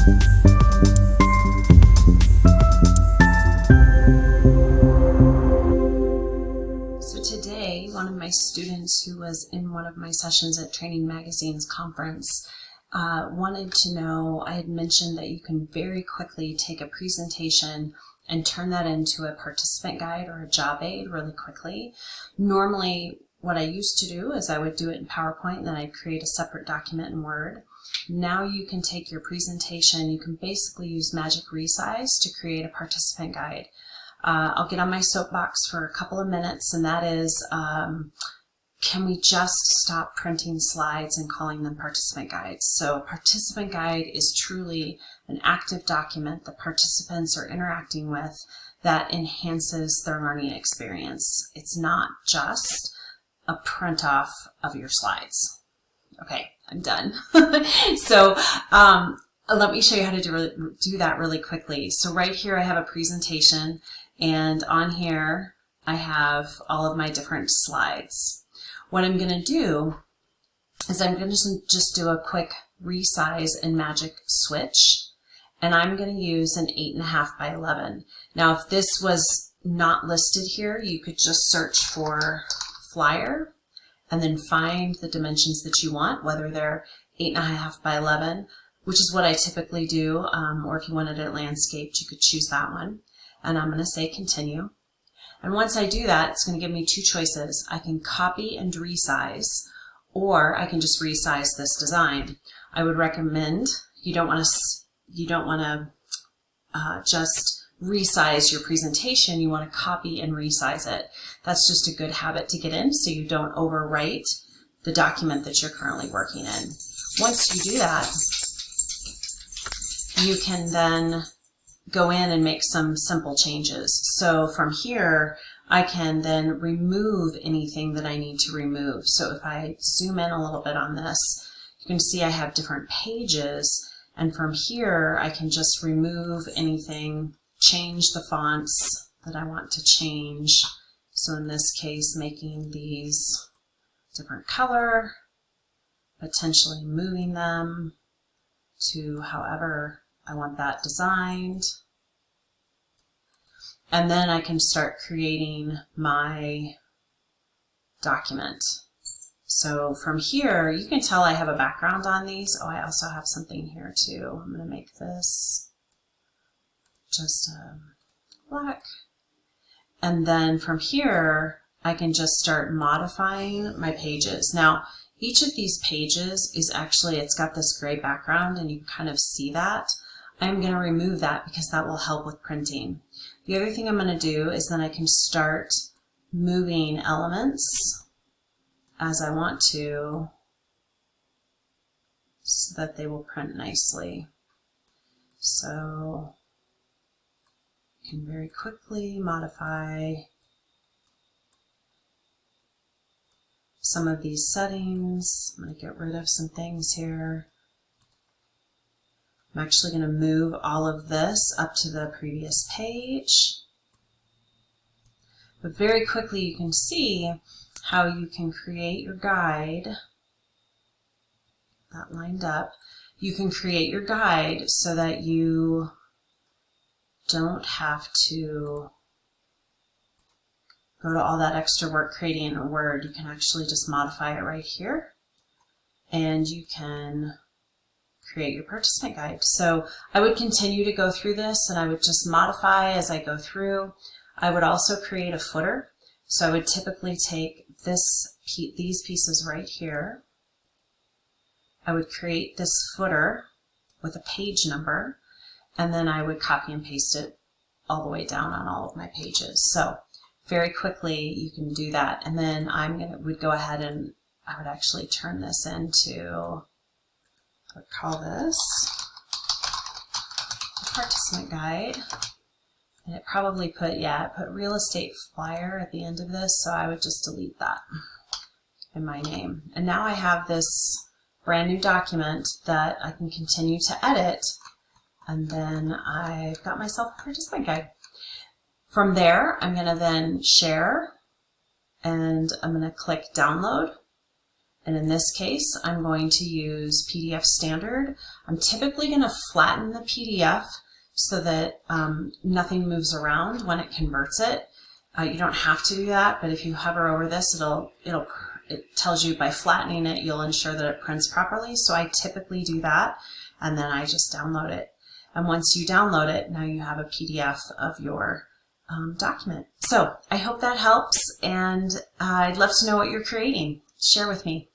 So today, one of my students who was in one of my sessions at Training Magazine's conference wanted to know, I had mentioned that you can very quickly take a presentation and turn that into a participant guide or a job aid really quickly. Normally, what I used to do is I would do it in PowerPoint and then I'd create a separate document in Word. Now you can take your presentation, you can basically use Magic Resize to create a participant guide. I'll get on my soapbox for a couple of minutes, and that is, can we just stop printing slides and calling them participant guides? So a participant guide is truly an active document that participants are interacting with that enhances their learning experience. It's not just a print off of your slides. Okay, I'm done. So let me show you how to do that really quickly. So right here I have a presentation, and on here I have all of my different slides. What I'm going to do is I'm going to just do a quick resize and magic switch, and I'm going to use an 8.5 by 11. Now if this was not listed here, you could just search for flyer and then find the dimensions that you want, whether they're 8.5 by 11, which is what I typically do, or if you wanted it landscaped, you could choose that one. And I'm going to say continue. And once I do that, it's going to give me two choices. I can copy and resize, or I can just resize this design. I would recommend you don't want to just resize your presentation. You want to copy and resize it. That's just a good habit to get in, so you don't overwrite the document that you're currently working in. Once you do that, you can then go in and make some simple changes. So from here, I can then remove anything that I need to remove. So if I zoom in a little bit on this, you can see I have different pages, and from here I can just remove anything, change the fonts that I want to change. So in this case, making these different color, potentially moving them to however I want that designed. And then I can start creating my document. So from here, you can tell I have a background on these. Oh, I also have something here too. I'm going to make this just black. And then from here, I can just start modifying my pages. Now, each of these pages is actually, it's got this gray background, and you can kind of see that. I'm going to remove that because that will help with printing. The other thing I'm going to do is then I can start moving elements as I want to so that they will print nicely. So you can very quickly modify some of these settings. I'm going to get rid of some things here. I'm actually going to move all of this up to the previous page. But very quickly you can see how you can create your guide. That lined up. You can create your guide so that you don't have to go to all that extra work creating a Word. You can actually just modify it right here, and you can create your participant guide. So I would continue to go through this, and I would just modify as I go through. I would also create a footer. So I would typically take these pieces right here. I would create this footer with a page number, and then I would copy and paste it all the way down on all of my pages. So very quickly you can do that. And then would go ahead and I would actually turn this into, I would call this a participant guide. And it probably put real estate flyer at the end of this, so I would just delete that in my name. And now I have this brand new document that I can continue to edit, and then I've got myself a participant guide. From there, I'm going to then share, and I'm going to click download. And in this case, I'm going to use PDF Standard. I'm typically going to flatten the PDF so that nothing moves around when it converts it. You don't have to do that, but if you hover over this, it tells you by flattening it, you'll ensure that it prints properly. So I typically do that, and then I just download it. And once you download it, now you have a PDF of your document. So I hope that helps, and I'd love to know what you're creating. Share with me.